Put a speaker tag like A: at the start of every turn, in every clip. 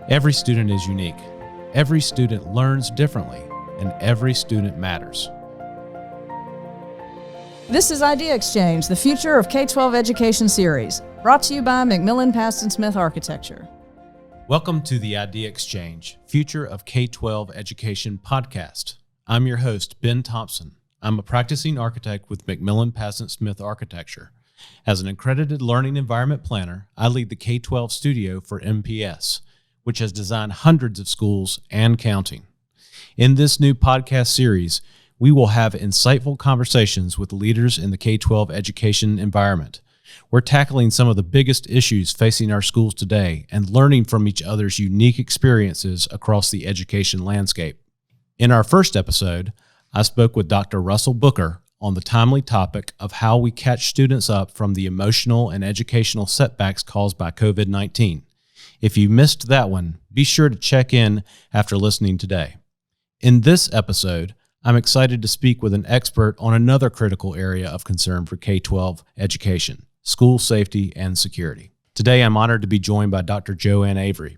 A: Every student is unique. Every student learns differently, and every student matters.
B: This is Idea Exchange, the Future of K-12 Education series, brought to you by McMillan, Pazdan, Smith Architecture.
A: Welcome to the Idea Exchange, Future of K-12 Education podcast. I'm your host, Ben Thompson. I'm a practicing architect with McMillan, Pazdan, Smith Architecture. As an accredited learning environment planner, I lead the K-12 studio for MPS, which has designed hundreds of schools and counting. In this new podcast series, we will have insightful conversations with leaders in the K-12 education environment. We're tackling some of the biggest issues facing our schools today and learning from each other's unique experiences across the education landscape. In our first episode, I spoke with Dr. Russell Booker on the timely topic of how we catch students up from the emotional and educational setbacks caused by COVID-19. If you missed that one, be sure to check in after listening today. In this episode, I'm excited to speak with an expert on another critical area of concern for K-12 education, school safety and security. Today, I'm honored to be joined by Dr. Joanne Avery.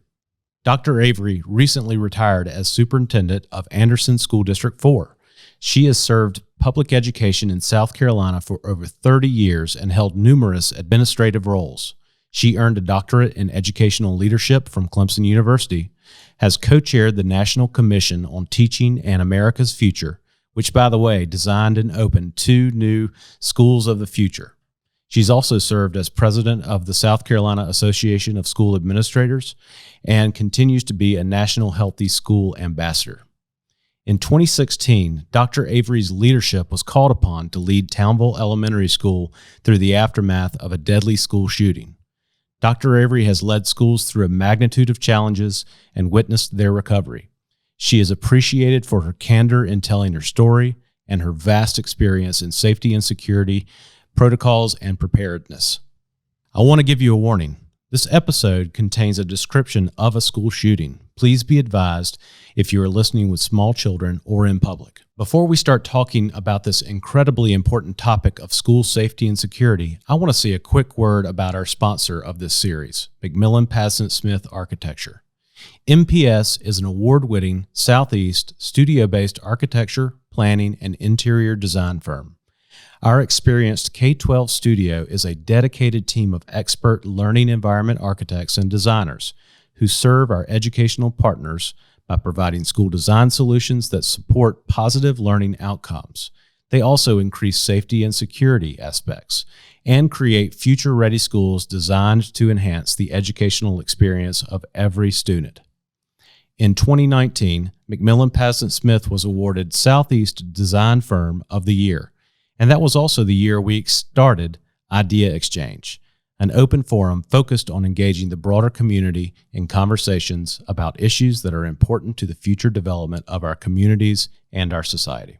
A: Dr. Avery recently retired as Superintendent of Anderson School District 4. She has served public education in South Carolina for over 30 years and held numerous administrative roles. She earned a doctorate in educational leadership from Clemson University, has co-chaired the National Commission on Teaching and America's Future, which, by the way, designed and opened 2 new schools of the future. She's also served as president of the South Carolina Association of School Administrators and continues to be a National Healthy School Ambassador. In 2016, Dr. Avery's leadership was called upon to lead Townville Elementary School through the aftermath of a deadly school shooting. Dr. Avery has led schools through a magnitude of challenges and witnessed their recovery. She is appreciated for her candor in telling her story and her vast experience in safety and security, protocols, and preparedness. I want to give you a warning. This episode contains a description of a school shooting. Please be advised if you are listening with small children or in public. Before we start talking about this incredibly important topic of school safety and security, I want to say a quick word about our sponsor of this series, McMillan, Pazdan, Smith Architecture. MPS is an award-winning Southeast studio-based architecture, planning, and interior design firm. Our experienced K-12 studio is a dedicated team of expert learning environment architects and designers who serve our educational partners by providing school design solutions that support positive learning outcomes. They also increase safety and security aspects and create future-ready schools designed to enhance the educational experience of every student. In 2019, McMillan, Pazdan, Smith was awarded Southeast Design Firm of the Year, and that was also the year we started Idea Exchange, an open forum focused on engaging the broader community in conversations about issues that are important to the future development of our communities and our society.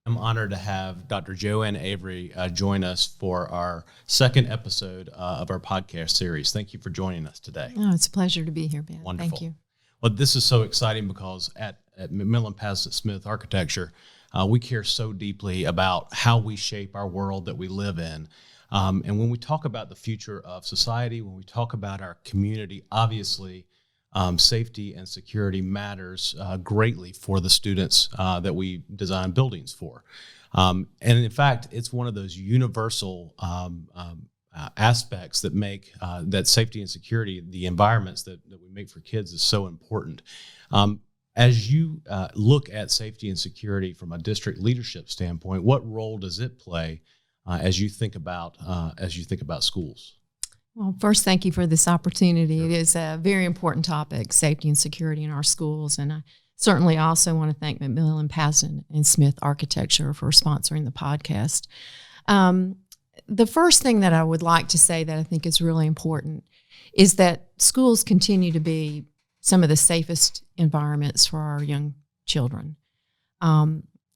A: I'm honored to have Dr. Joanne Avery join us for our second episode of our podcast series. Thank you for joining us today.
C: Oh, it's a pleasure to be here, Ben.
A: Wonderful.
C: Thank you.
A: Well, this is so exciting because at McMillan, Pazdan, Smith Architecture, we care so deeply about how we shape our world that we live in. And when we talk about the future of society, when we talk about our community, obviously safety and security matters greatly for the students that we design buildings for. And in fact, it's one of those universal aspects that make that safety and security, the environments that we make for kids, is so important. As you look at safety and security from a district leadership standpoint, what role does it play as you think about schools?
C: Well, first, thank you for this opportunity. Sure. It is a very important topic, safety and security in our schools, and I certainly also want to thank McMillan, Pazdan, and Smith Architecture for sponsoring the podcast. The first thing that I would like to say that I think is really important is that schools continue to be some of the safest environments for our young children.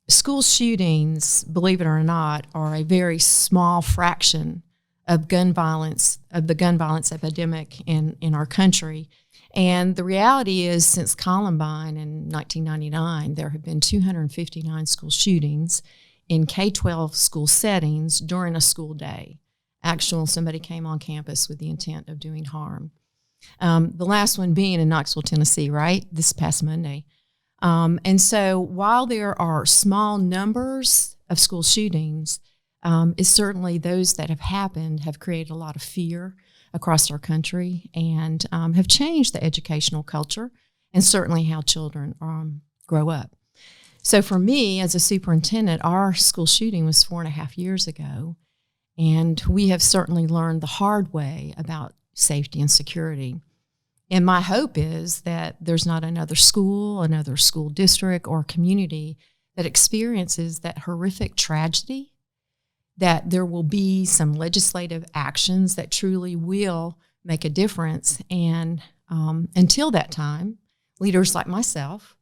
C: School shootings, believe it or not, are a very small fraction of the gun violence epidemic in our country. And the reality is, since Columbine in 1999, there have been 259 school shootings in K-12 school settings during a school day. Somebody came on campus with the intent of doing harm. The last one being in Knoxville, Tennessee, right, this past Monday. And so while there are small numbers of school shootings, it's certainly those that have happened have created a lot of fear across our country and have changed the educational culture and certainly how children grow up. So for me, as a superintendent, our school shooting was 4.5 years ago, and we have certainly learned the hard way about safety and security. And my hope is that there's not another school district, or community that experiences that horrific tragedy, that there will be some legislative actions that truly will make a difference. And until that time, leaders like myself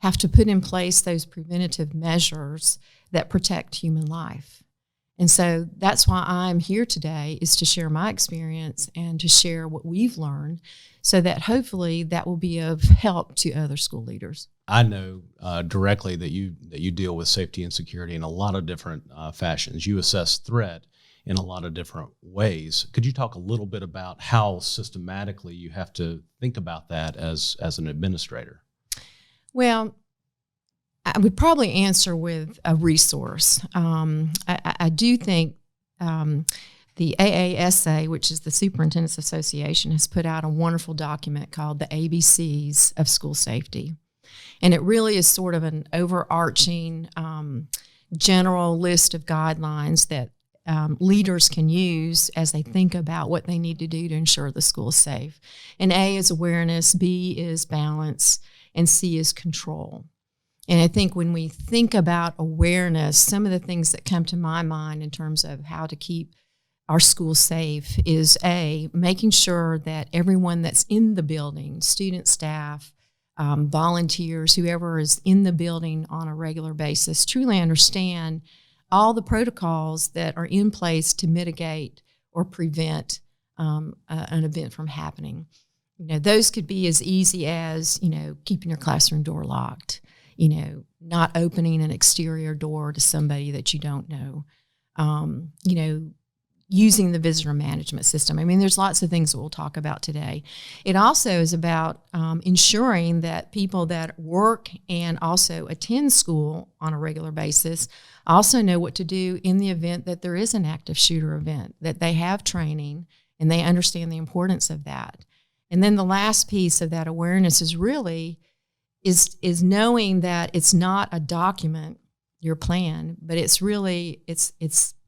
C: have to put in place those preventative measures that protect human life. And so that's why I'm here today, is to share my experience and to share what we've learned so that hopefully that will be of help to other school leaders.
A: I know directly that you deal with safety and security in a lot of different fashions. You assess threat in a lot of different ways. Could you talk a little bit about how systematically you have to think about that as an administrator?
C: Well, I would probably answer with a resource. I do think the AASA, which is the Superintendent's Association, has put out a wonderful document called the ABCs of School Safety. And it really is sort of an overarching general list of guidelines that leaders can use as they think about what they need to do to ensure the school is safe. And A is awareness, B is balance, and C is control. And I think when we think about awareness, some of the things that come to my mind in terms of how to keep our schools safe is A, making sure that everyone that's in the building, student, staff, volunteers, whoever is in the building on a regular basis, truly understand all the protocols that are in place to mitigate or prevent an event from happening. Those could be as easy as, keeping your classroom door locked, not opening an exterior door to somebody that you don't know, using the visitor management system. I mean, there's lots of things that we'll talk about today. It also is about ensuring that people that work and also attend school on a regular basis also know what to do in the event that there is an active shooter event, that they have training and they understand the importance of that. And then the last piece of that awareness is really is knowing that it's not a document, your plan, but it's really, it's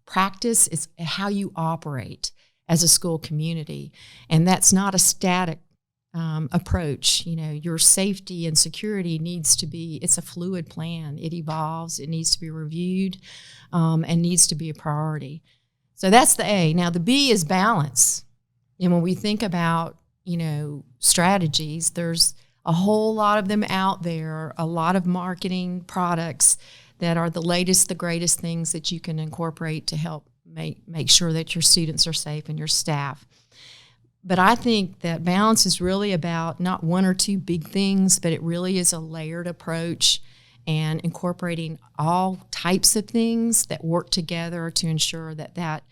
C: practice, it's how you operate as a school community. And that's not a static approach. Your safety and security needs to be, it's a fluid plan. It evolves, it needs to be reviewed, and needs to be a priority. So that's the A. Now the B is balance. And when we think about, strategies, there's a whole lot of them out there, a lot of marketing products that are the latest, the greatest things that you can incorporate to help make sure that your students are safe and your staff. But I think that balance is really about not one or two big things, but it really is a layered approach and incorporating all types of things that work together to ensure that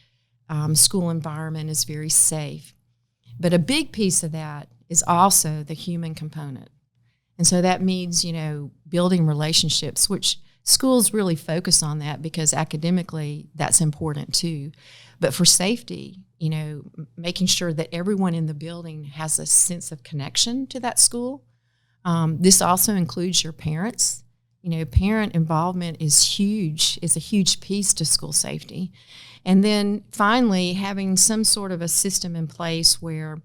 C: school environment is very safe. But a big piece of that is also the human component. And so that means, building relationships, which schools really focus on that because academically that's important too. But for safety, making sure that everyone in the building has a sense of connection to that school. This also includes your parents. Parent involvement is huge. It's a huge piece to school safety. And then finally, having some sort of a system in place where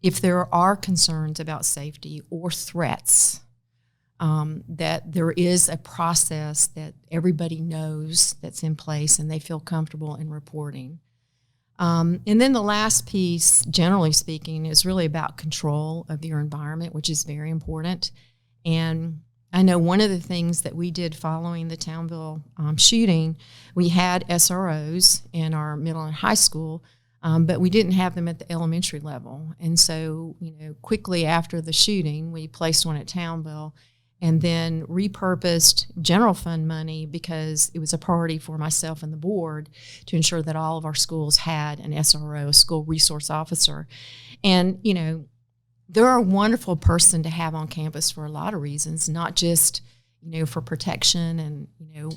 C: if there are concerns about safety or threats, that there is a process that everybody knows that's in place and they feel comfortable in reporting. And then the last piece, generally speaking, is really about control of your environment, which is very important. And I know one of the things that we did following the Townville shooting, we had SROs in our middle and high school, but we didn't have them at the elementary level. And so, quickly after the shooting, we placed one at Townville and then repurposed general fund money because it was a priority for myself and the board to ensure that all of our schools had an SRO, a school resource officer. And, they're a wonderful person to have on campus for a lot of reasons, not just, for protection and,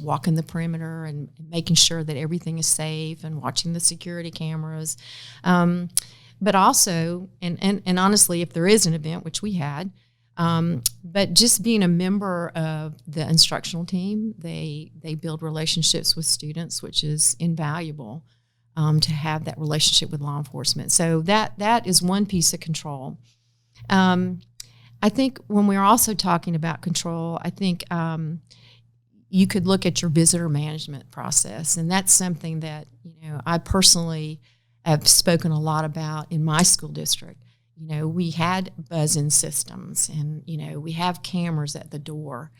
C: walking the perimeter and making sure that everything is safe and watching the security cameras. But also, and honestly, if there is an event, which we had, but just being a member of the instructional team, they build relationships with students, which is invaluable to have that relationship with law enforcement. So that is one piece of control. I think when we're also talking about control, I think you could look at your visitor management process, and that's something that I personally have spoken a lot about in my school district. We had buzz-in systems, and we have cameras at the door,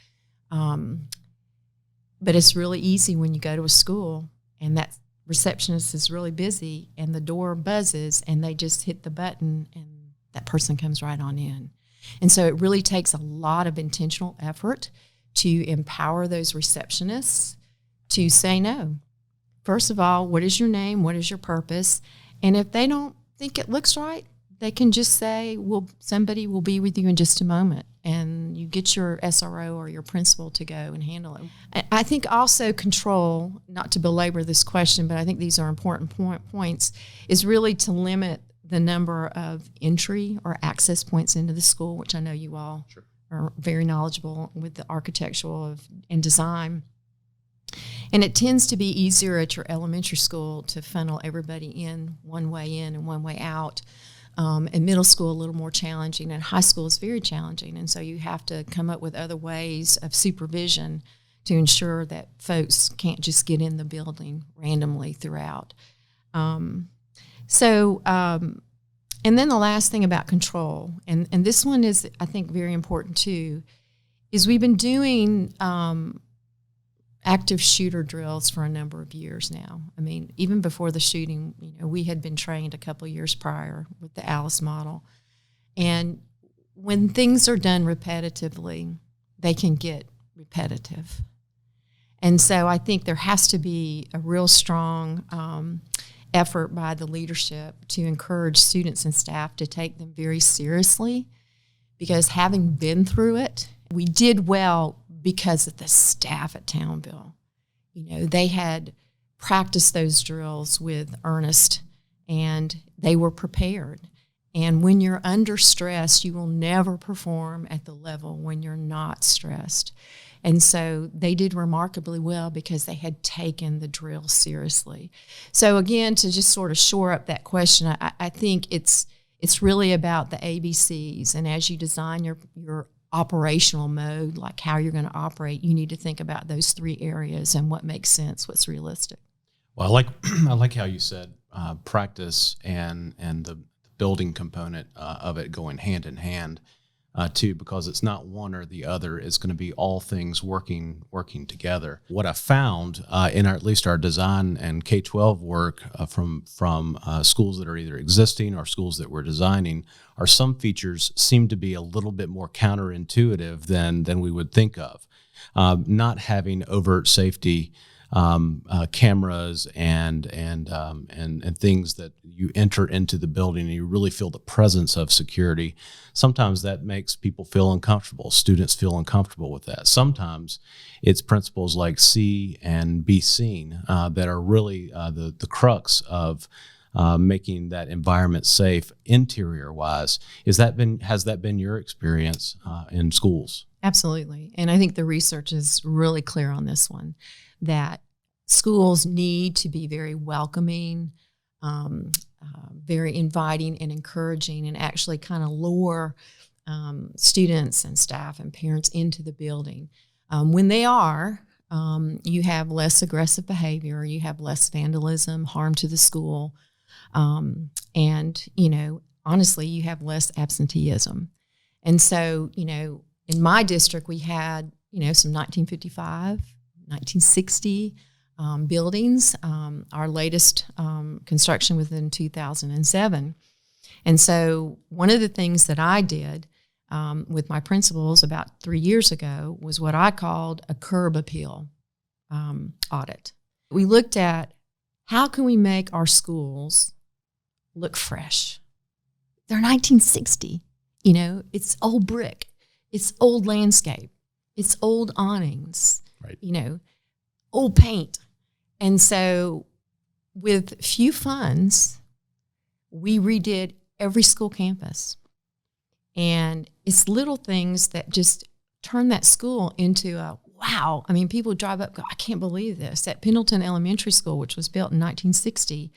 C: but it's really easy when you go to a school and that receptionist is really busy and the door buzzes and they just hit the button and that person comes right on in. And so it really takes a lot of intentional effort to empower those receptionists to say no. First of all, what is your name? What is your purpose? And if they don't think it looks right, they can just say, well, somebody will be with you in just a moment, and you get your SRO or your principal to go and handle it. I think also control, not to belabor this question, but I think these are important points, is really to limit the number of entry or access points into the school, which I know you all are very knowledgeable with the architectural and design. And it tends to be easier at your elementary school to funnel everybody in one way in and one way out. In middle school, a little more challenging, and high school is very challenging. And so you have to come up with other ways of supervision to ensure that folks can't just get in the building randomly throughout. And then the last thing about control, and this one is, I think, very important too, is we've been doing active shooter drills for a number of years now. I mean, even before the shooting, we had been trained a couple of years prior with the Alice model. And when things are done repetitively, they can get repetitive. And so I think there has to be a real strong effort by the leadership to encourage students and staff to take them very seriously, because having been through it, we did well because of the staff at Townville. They had practiced those drills with earnest, and they were prepared. And when you're under stress, you will never perform at the level when you're not stressed. And so they did remarkably well because they had taken the drill seriously. So again, to just sort of shore up that question, I think it's really about the ABCs. And as you design your operational mode, like how you're going to operate, you need to think about those three areas and what makes sense, what's realistic.
A: Well, I like how you said practice and the building component of it going hand in hand too, because it's not one or the other. It's going to be all things working together. What I found in at least our design and K-12 work from schools that are either existing or schools that we're designing are some features seem to be a little bit more counterintuitive than we would think of. Not having overt safety cameras and things that you enter into the building and you really feel the presence of security. Sometimes that makes people feel uncomfortable. Students feel uncomfortable with that. Sometimes it's principles like see and be seen that are really the crux of making that environment safe interior-wise. Has that been your experience in schools?
C: Absolutely. And I think the research is really clear on this one, that schools need to be very welcoming, very inviting and encouraging, and actually kind of lure students and staff and parents into the building. When they are, you have less aggressive behavior, you have less vandalism, harm to the school, and, honestly, you have less absenteeism. And so, in my district, we had, some 1955, 1960 buildings. Our latest construction was in 2007. And so one of the things that I did with my principals about 3 years ago was what I called a curb appeal audit. We looked at how can we make our schools look fresh. They're 1960. It's old brick, it's old landscape, it's old awnings,
A: Right.
C: Old paint. And so with few funds, we redid every school campus. And it's little things that just turn that school into a wow. I mean, people drive up, go, I can't believe this. At Pendleton Elementary School, which was built in 1960,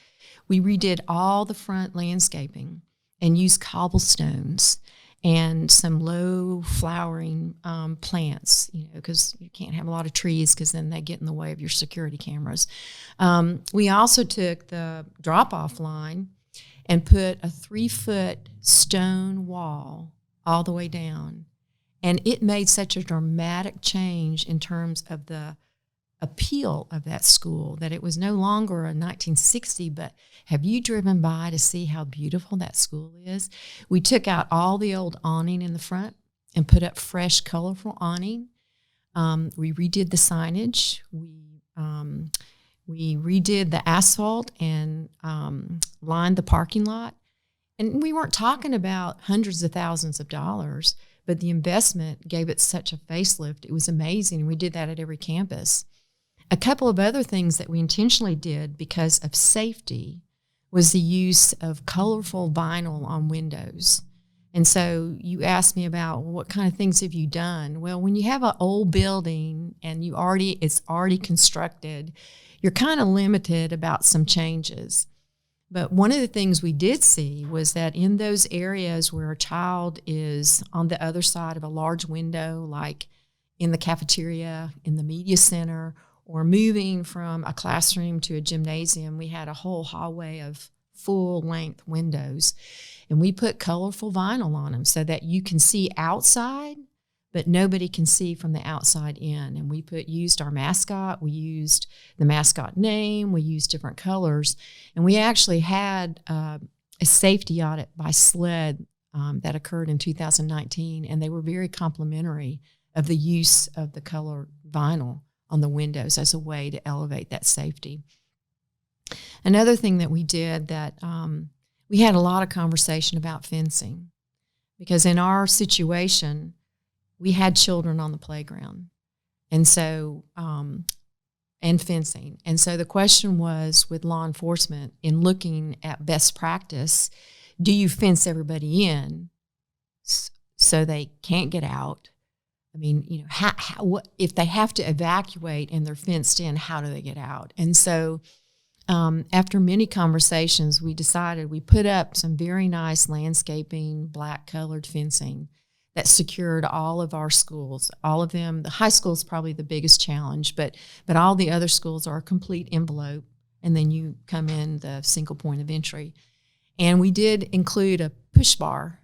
C: we redid all the front landscaping and used cobblestones and some low flowering plants, because you can't have a lot of trees because then they get in the way of your security cameras. We also took the drop-off line and put a 3-foot stone wall all the way down. And it made such a dramatic change in terms of the appeal of that school that it was no longer a 1960, but have you driven by to see how beautiful that school is? We took out all the old awning in the front and put up fresh, colorful awning. We redid the signage. We redid the asphalt and lined the parking lot. And we weren't talking about hundreds of thousands of dollars, but the investment gave it such a facelift. It was amazing. We did that at every campus. A couple of other things that we intentionally did because of safety was the use of colorful vinyl on windows. And so you asked me about what kind of things have you done? Well, when you have an old building and it's already constructed, you're kind of limited about some changes. But one of the things we did see was that in those areas where a child is on the other side of a large window, like in the cafeteria, in the media center, or moving from a classroom to a gymnasium, we had a whole hallway of full-length windows. And we put colorful vinyl on them so that you can see outside, but nobody can see from the outside in. And we used our mascot, we used the mascot name, we used different colors. And we actually had a safety audit by SLED that occurred in 2019, and they were very complimentary of the use of the color vinyl on the windows as a way to elevate that safety. Another thing that we did that we had a lot of conversation about fencing, because in our situation, we had children on the playground, and so and fencing. And so the question was with law enforcement in looking at best practice, do you fence everybody in so they can't get out? I mean, what if they have to evacuate and they're fenced in, how do they get out? And so after many conversations, we decided we put up some very nice landscaping, black colored fencing that secured all of our schools, all of them. The high school is probably the biggest challenge, but all the other schools are a complete envelope, and then you come in the single point of entry. And we did include a push bar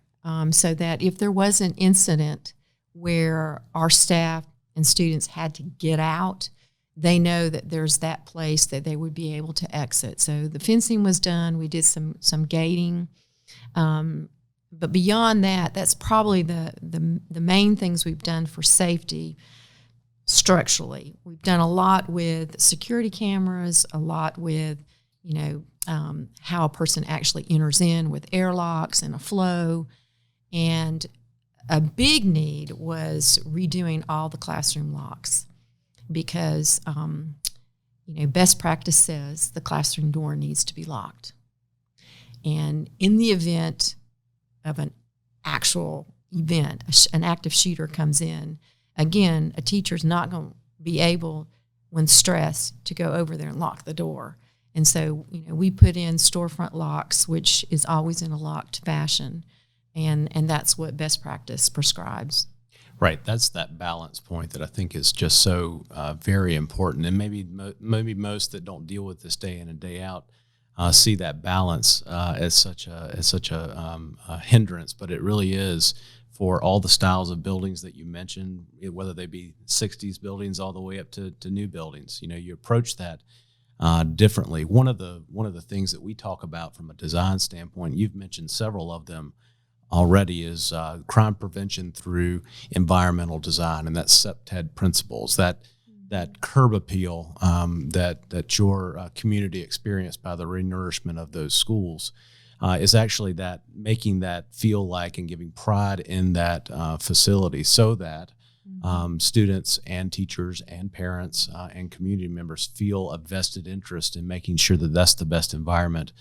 C: so that if there was an incident where our staff and students had to get out, they know that there's that place that they would be able to exit. So the fencing was done. We did some gating. But beyond that, that's probably the main things we've done for safety structurally. We've done a lot with security cameras, a lot with, how a person actually enters in with airlocks and a flow. And a big need was redoing all the classroom locks because, best practice says the classroom door needs to be locked. And in the event of an actual event, an active shooter comes in, again, a teacher's not going to be able, when stressed, to go over there and lock the door. And so, we put in storefront locks, which is always in a locked fashion. And that's what best practice prescribes.
A: Right. That's that balance point that I think is just so very important. And maybe most that don't deal with this day in and day out see that balance as such a hindrance. But it really is for all the styles of buildings that you mentioned, whether they be 60s buildings all the way up to new buildings. You approach that differently. One of the things that we talk about from a design standpoint, you've mentioned several of them already, is crime prevention through environmental design, and that's SEPTED principles, that curb appeal that your community experienced by the renourishment of those schools. is actually that making that feel like and giving pride in that facility, so that students and teachers and parents and community members feel a vested interest in making sure that that's the best environment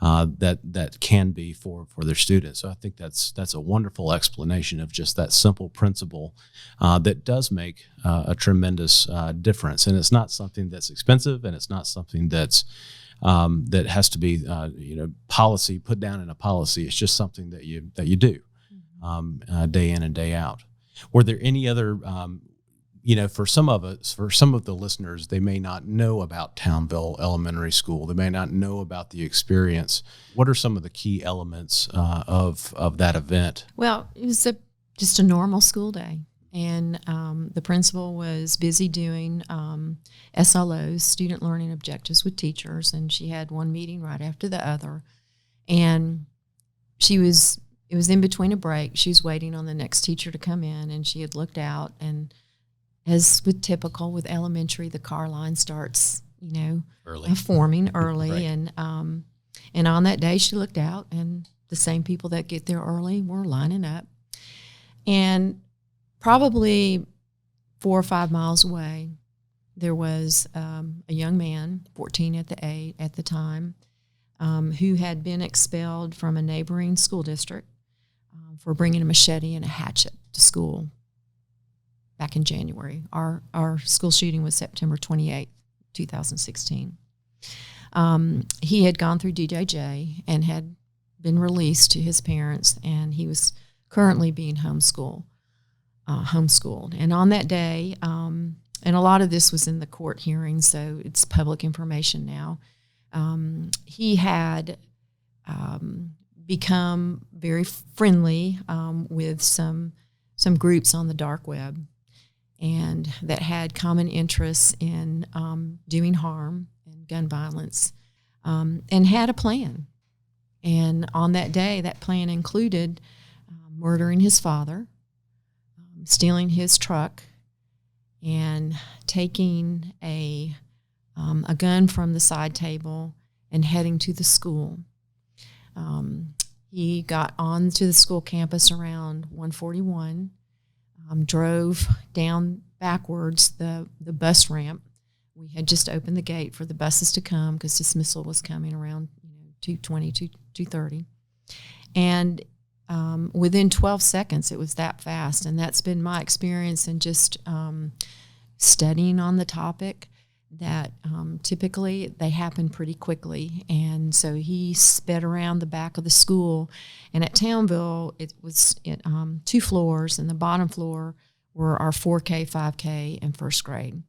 A: that can be for their students. So I think that's a wonderful explanation of just that simple principle that does make a tremendous difference. And it's not something that's expensive, and it's not something that's that has to be policy put down in a policy. It's just something that you do day in and day out. Were there any other, for some of the listeners, they may not know about Townville Elementary School. They may not know about the experience. What are some of the key elements of that event?
C: Well, it was just a normal school day. And the principal was busy doing SLOs, student learning objectives, with teachers. And she had one meeting right after the other. And it was in between a break. She was waiting on the next teacher to come in, and she had looked out, and as with typical with elementary, the car line starts, forming early. Right. And on that day, she looked out, and the same people that get there early were lining up. And probably 4 or 5 miles away, there was a young man, 14 at the time, who had been expelled from a neighboring school district for bringing a machete and a hatchet to school back in January. Our school shooting was September 28th, 2016. He had gone through DJJ and had been released to his parents, and he was currently being homeschooled. And on that day, and a lot of this was in the court hearing, so it's public information now, he had become very friendly with some groups on the dark web, and that had common interests in doing harm and gun violence, and had a plan. And on that day, that plan included murdering his father, stealing his truck, and taking a gun from the side table and heading to the school. He got onto the school campus around 1:41, drove down backwards the bus ramp. We had just opened the gate for the buses to come because dismissal was coming around 2:20, 2:30. And within 12 seconds, it was that fast. And that's been my experience in just studying on the topic, that typically they happen pretty quickly. And so he sped around the back of the school. And at Townville, it was 2 floors, and the bottom floor were our 4K, 5K, and first grade.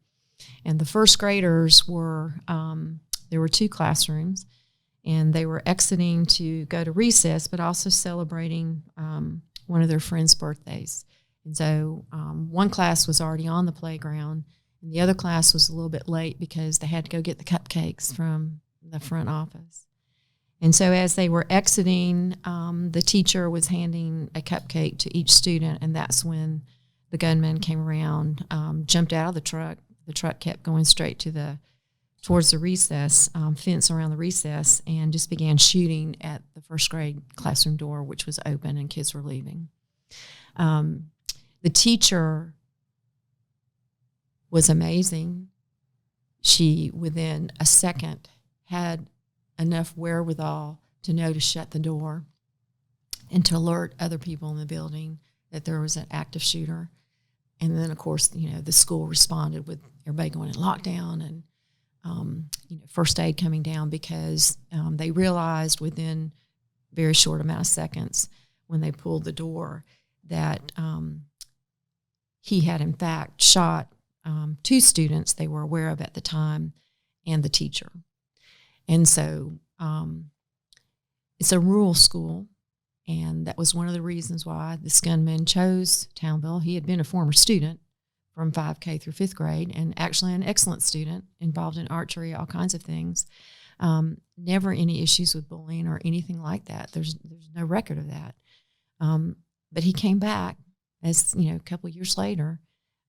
C: And the first graders were, there were 2 classrooms, and they were exiting to go to recess, but also celebrating one of their friends' birthdays. And so one class was already on the playground, and the other class was a little bit late because they had to go get the cupcakes from the front office. And so as they were exiting, the teacher was handing a cupcake to each student, and that's when the gunman came around, jumped out of the truck. The truck kept going straight towards the recess, fence around the recess, and just began shooting at the first grade classroom door, which was open and kids were leaving. The teacher was amazing. She, within a second, had enough wherewithal to know to shut the door and to alert other people in the building that there was an active shooter. And then, of course, the school responded with everybody going in lockdown and first aid coming down, because they realized within a very short amount of seconds when they pulled the door that he had, in fact, shot 2 students they were aware of at the time and the teacher. And so it's a rural school, and that was one of the reasons why this gunman chose Townville. He had been a former student from 5K through 5th grade, and actually an excellent student, involved in archery, all kinds of things. Never any issues with bullying or anything like that. There's no record of that. But he came back, as a couple of years later,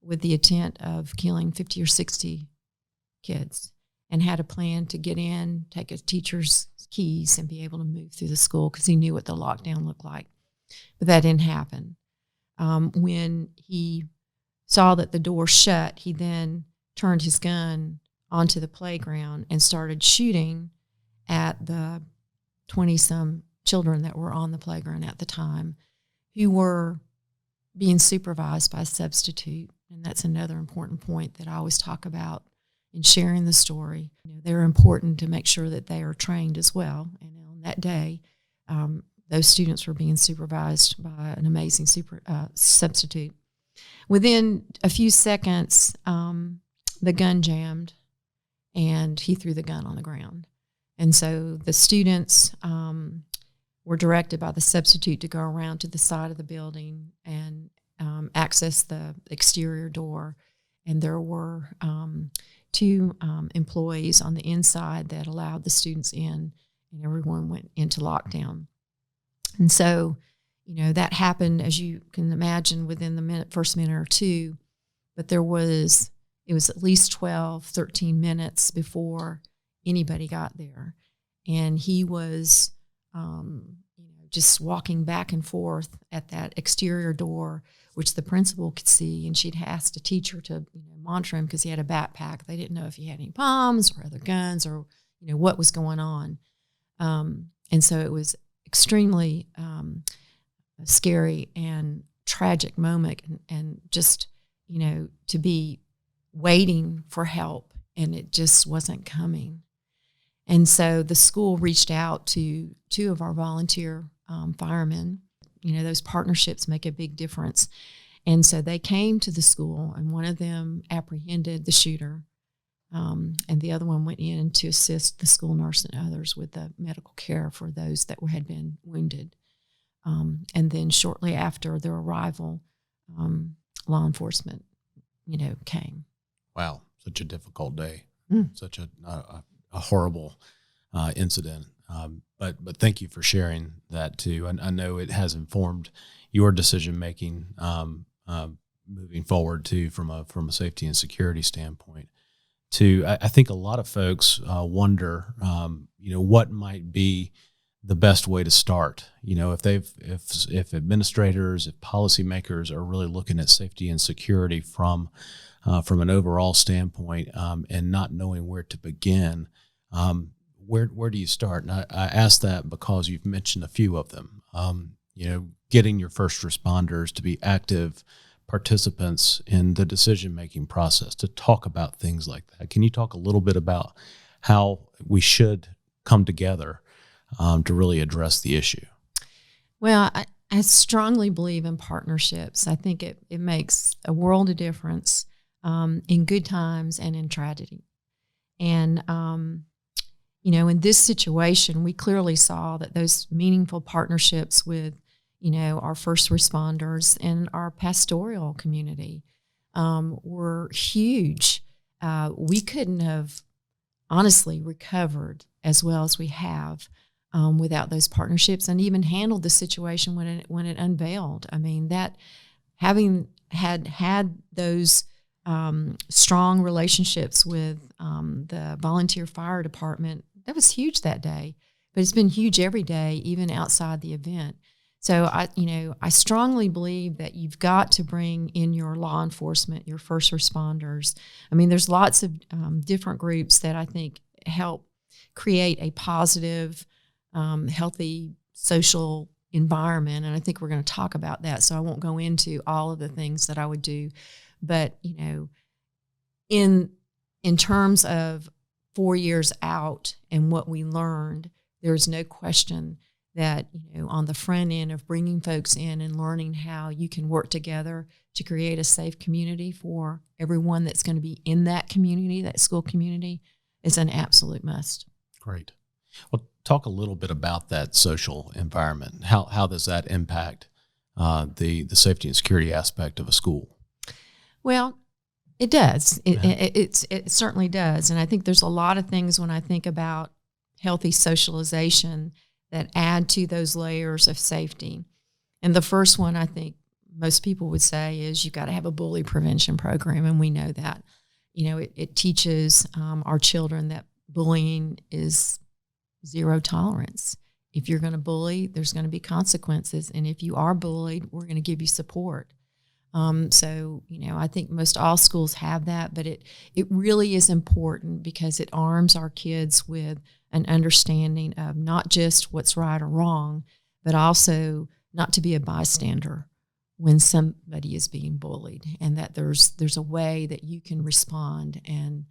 C: with the intent of killing 50 or 60 kids, and had a plan to get in, take a teacher's keys and be able to move through the school because he knew what the lockdown looked like. But that didn't happen. When he saw that the door shut, he then turned his gun onto the playground and started shooting at the 20-some children that were on the playground at the time who were being supervised by a substitute. And that's another important point that I always talk about in sharing the story. They're important to make sure that they are trained as well. And on that day, those students were being supervised by an amazing substitute. Within a few seconds, the gun jammed, and he threw the gun on the ground. And so the students were directed by the substitute to go around to the side of the building and access the exterior door. And there were two employees on the inside that allowed the students in, and everyone went into lockdown. And so, that happened, as you can imagine, within the first minute or two, but it was at least 12, 13 minutes before anybody got there. And he was, just walking back and forth at that exterior door, which the principal could see, and she'd asked a teacher to monitor him because he had a backpack. They didn't know if he had any bombs or other guns or, what was going on. And so it was extremely scary and tragic moment, and just, to be waiting for help, and it just wasn't coming. And so the school reached out to two of our volunteer firemen. Those partnerships make a big difference. And so they came to the school, and one of them apprehended the shooter, and the other one went in to assist the school nurse and others with the medical care for those that had been wounded. And then shortly after their arrival, law enforcement, came.
A: Wow, such a difficult day, such a horrible incident. But thank you for sharing that too. I know it has informed your decision making moving forward too, from a safety and security standpoint. I think a lot of folks wonder, what might be the best way to start. If administrators, if policymakers are really looking at safety and security from an overall standpoint, and not knowing where to begin, where do you start? And I ask that because you've mentioned a few of them. Getting your first responders to be active participants in the decision-making process, to talk about things like that. Can you talk a little bit about how we should come together to really address the issue?
C: Well, I strongly believe in partnerships. I think it makes a world of difference in good times and in tragedy. And, in this situation, we clearly saw that those meaningful partnerships with, our first responders and our pastoral community were huge. We couldn't have honestly recovered as well as we have without those partnerships, and even handled the situation when it unveiled. I mean, that having had those strong relationships with the volunteer fire department, that was huge that day. But it's been huge every day, even outside the event. So I strongly believe that you've got to bring in your law enforcement, your first responders. I mean, there's lots of different groups that I think help create a positive, healthy social environment, and I think we're going to talk about that. So I won't go into all of the things that I would do, but in terms of 4 years out and what we learned, there's no question that, on the front end of bringing folks in and learning how you can work together to create a safe community for everyone that's going to be in that community, that school community, is an absolute must.
A: Great. Well, talk a little bit about that social environment. How does that impact the safety and security aspect of a school?
C: Well, it does. It certainly does. And I think there's a lot of things when I think about healthy socialization that add to those layers of safety. And the first one, I think most people would say, is you've got to have a bully prevention program, and we know that. It teaches our children that bullying is zero tolerance. If you're going to bully, there's going to be consequences. And if you are bullied, we're going to give you support. So, I think most all schools have that, but it really is important because it arms our kids with an understanding of not just what's right or wrong, but also not to be a bystander when somebody is being bullied, and that there's a way that you can respond and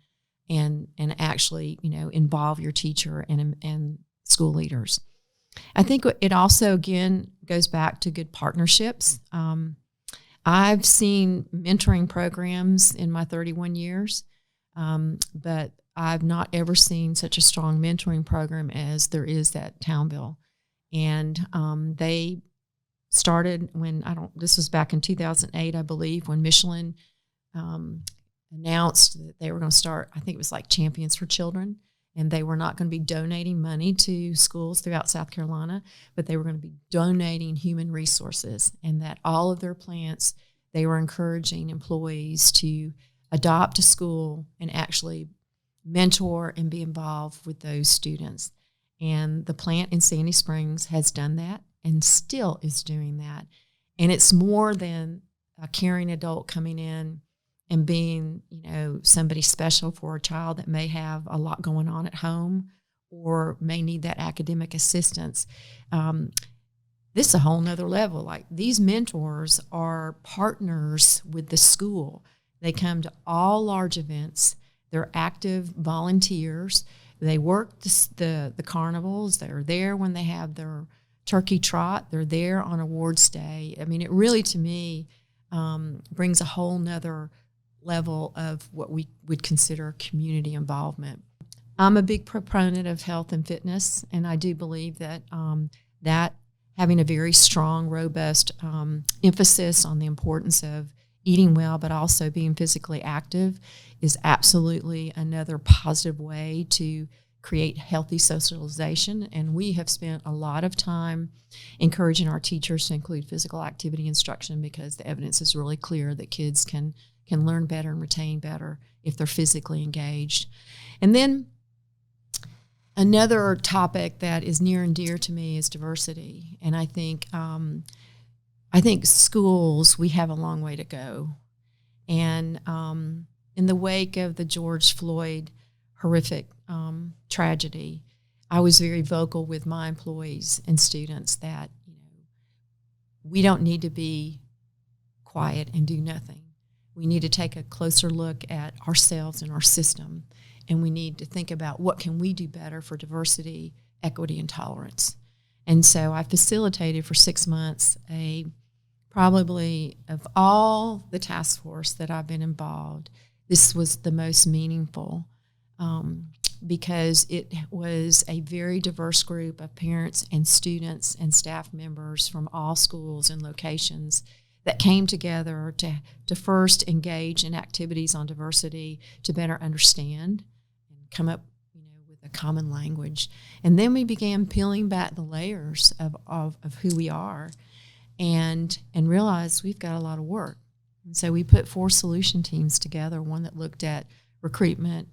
C: actually, involve your teacher and school leaders. I think it also, again, goes back to good partnerships. I've seen mentoring programs in my 31 years, but I've not ever seen such a strong mentoring program as there is at Townville. And they started this was back in 2008, I believe, when McMillan announced that they were going to start, I think it was like Champions for Children, and they were not going to be donating money to schools throughout South Carolina, but they were going to be donating human resources, and that all of their plants, they were encouraging employees to adopt a school and actually mentor and be involved with those students. And the plant in Sandy Springs has done that and still is doing that. And it's more than a caring adult coming in and being, somebody special for a child that may have a lot going on at home or may need that academic assistance. This is a whole nother level. Like, these mentors are partners with the school. They come to all large events. They're active volunteers. They work the carnivals. They're there when they have their turkey trot. They're there on awards day. I mean, it really, to me, brings a whole nother level of what we would consider community involvement. I'm a big proponent of health and fitness, and I do believe that that having a very strong, robust emphasis on the importance of eating well, but also being physically active, is absolutely another positive way to create healthy socialization. And we have spent a lot of time encouraging our teachers to include physical activity instruction, because the evidence is really clear that kids can learn better and retain better if they're physically engaged. And then another topic that is near and dear to me is diversity. And I think schools, we have a long way to go. And in the wake of the George Floyd horrific tragedy, I was very vocal with my employees and students that we don't need to be quiet and do nothing. We need to take a closer look at ourselves and our system, and we need to think about what can we do better for diversity, equity, and tolerance. And so I facilitated for 6 months probably of all the task force that I've been involved, this was the most meaningful because it was a very diverse group of parents and students and staff members from all schools and locations that came together to first engage in activities on diversity, to better understand and come up with a common language. And then we began peeling back the layers of who we are and realized we've got a lot of work. And so we put 4 solution teams together, one that looked at recruitment,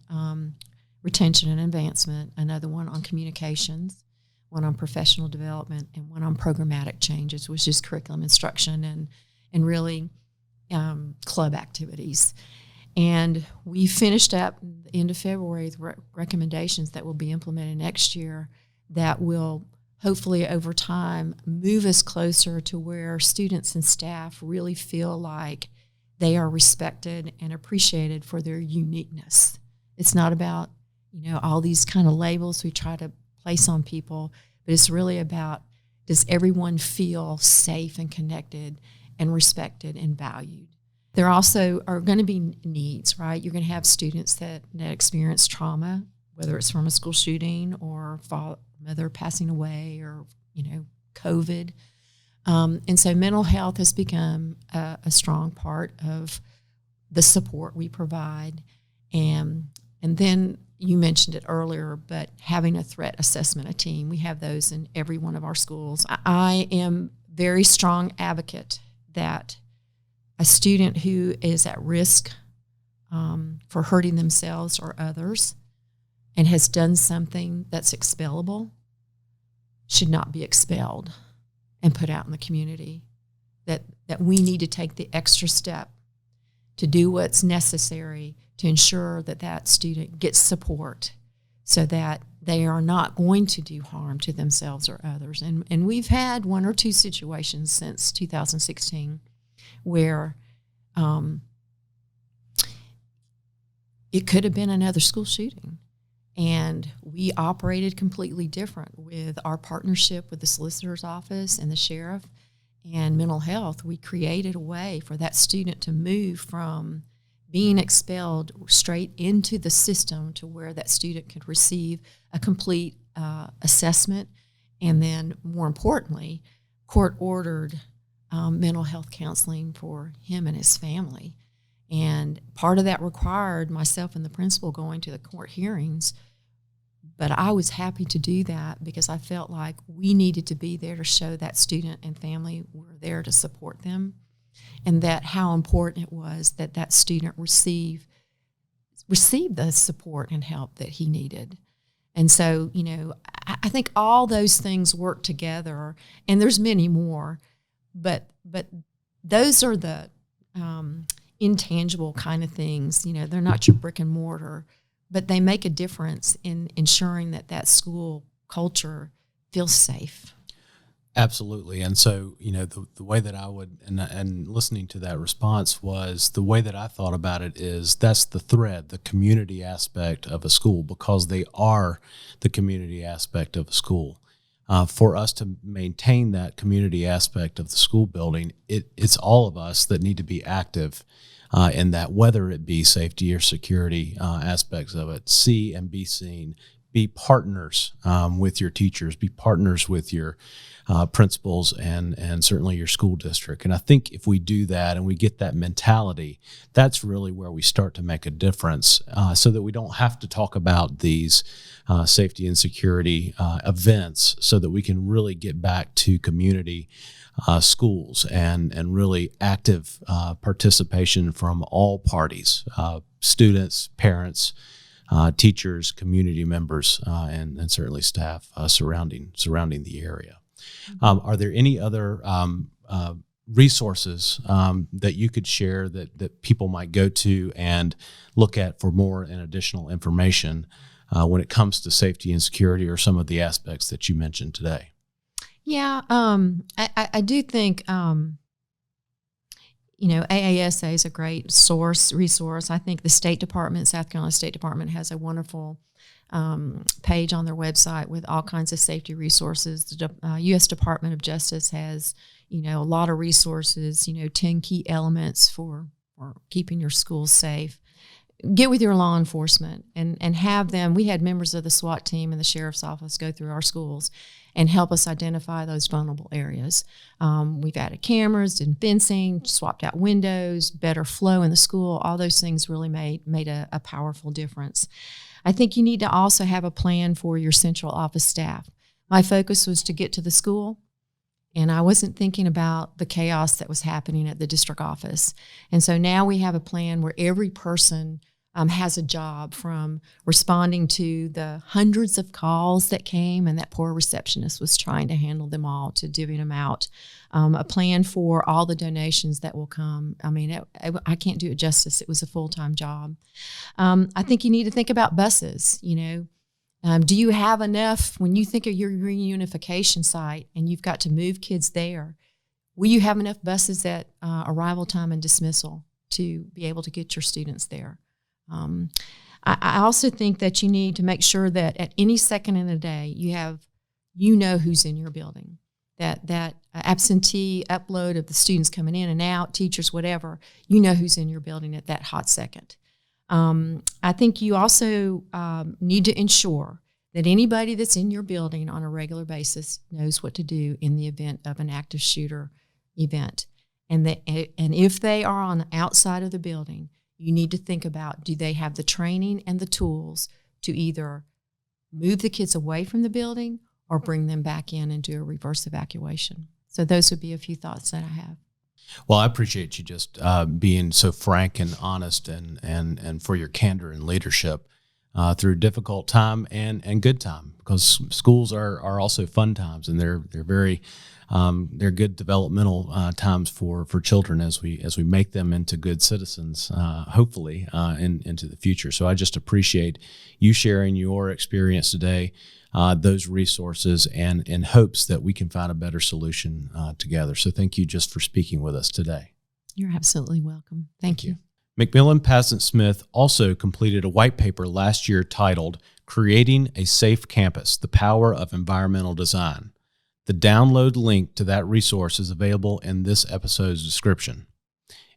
C: retention and advancement, another one on communications, one on professional development, and one on programmatic changes, which is curriculum instruction and really club activities. And we finished up at the end of February with recommendations that will be implemented next year that will hopefully over time move us closer to where students and staff really feel like they are respected and appreciated for their uniqueness. It's not about, all these kind of labels we try to place on people, but it's really about, does everyone feel safe and connected and respected and valued? There also are going to be needs, right? You're going to have students that experience trauma, whether it's from a school shooting or mother passing away or, COVID. And so mental health has become a strong part of the support we provide. And then you mentioned it earlier, but having a threat assessment team, we have those in every one of our schools. I am very strong advocate that a student who is at risk for hurting themselves or others and has done something that's expellable should not be expelled and put out in the community. That we need to take the extra step to do what's necessary to ensure that that student gets support so that they are not going to do harm to themselves or others. And we've had one or two situations since 2016 where it could have been another school shooting. And we operated completely different with our partnership with the solicitor's office and the sheriff and mental health. We created a way for that student to move from being expelled straight into the system to where that student could receive a complete assessment, and then, more importantly, court-ordered mental health counseling for him and his family. And part of that required myself and the principal going to the court hearings, but I was happy to do that because I felt like we needed to be there to show that student and family were there to support them, and that how important it was that that student receive the support and help that he needed. And so, I think all those things work together, and there's many more, but those are the intangible kind of things. They're not your brick and mortar, but they make a difference in ensuring that that school culture feels safe.
A: Absolutely. And so, the way that I would, and listening to that response was the way that I thought about it is that's the thread, the community aspect of a school, because they are the community aspect of a school. For us to maintain that community aspect of the school building, it's all of us that need to be active in that, whether it be safety or security aspects of it. See and be seen. Be partners with your teachers. Be partners with your principals and certainly your school district. And I think if we do that and we get that mentality, that's really where we start to make a difference, so that we don't have to talk about these safety and security events, so that we can really get back to community schools and really active participation from all parties, students, parents, teachers, community members, and certainly staff surrounding the area. Are there any other resources that you could share that people might go to and look at for more and additional information when it comes to safety and security, or some of the aspects that you mentioned today?
C: Yeah, I do think AASA is a great resource. I think the State Department, South Carolina State Department, has a wonderful page on their website with all kinds of safety resources. The U.S. Department of Justice has, a lot of resources, 10 key elements for keeping your schools safe. Get with your law enforcement and have them. We had members of the SWAT team and the sheriff's office go through our schools and help us identify those vulnerable areas. We've added cameras, did fencing, swapped out windows, better flow in the school. All those things really made a powerful difference. I think you need to also have a plan for your central office staff. My focus was to get to the school, and I wasn't thinking about the chaos that was happening at the district office. And so now we have a plan where every person has a job, from responding to the hundreds of calls that came and that poor receptionist was trying to handle them all, to divvying them out. A plan for all the donations that will come. I mean, I can't do it justice. It was a full-time job. I think you need to think about buses, do you have enough, when you think of your reunification site and you've got to move kids there, will you have enough buses at arrival time and dismissal to be able to get your students there? I also think that you need to make sure that at any second in the day you know who's in your building. That absentee upload of the students coming in and out, teachers, whatever, you know who's in your building at that hot second. I think you also need to ensure that anybody that's in your building on a regular basis knows what to do in the event of an active shooter event. And if they are on the outside of the building, you need to think about, do they have the training and the tools to either move the kids away from the building or bring them back in and do a reverse evacuation? So those would be a few thoughts that I have.
A: Well, I appreciate you just being so frank and honest, and for your candor and leadership through a difficult time and good time, because schools are also fun times, and they're very they're good developmental times for children as we make them into good citizens, hopefully into the future. So I just appreciate you sharing your experience today, those resources, and in hopes that we can find a better solution together. So thank you just for speaking with us today.
C: You're absolutely welcome. Thank you.
A: McMillan Pazdan Smith also completed a white paper last year titled Creating a Safe Campus, the Power of Environmental Design. The download link to that resource is available in this episode's description.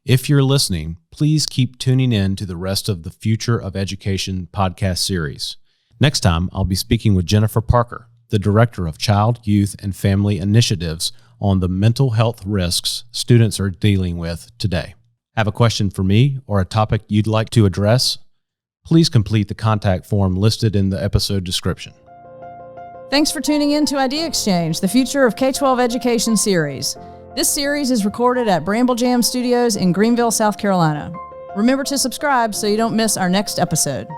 A: If you're listening, please keep tuning in to the rest of the Future of Education podcast series. Next time, I'll be speaking with Jennifer Parker, the Director of Child, Youth, and Family Initiatives, on the mental health risks students are dealing with today. Have a question for me or a topic you'd like to address? Please complete the contact form listed in the episode description.
B: Thanks for tuning in to Idea Exchange, the Future of K-12 Education series. This series is recorded at Bramble Jam Studios in Greenville, South Carolina. Remember to subscribe so you don't miss our next episode.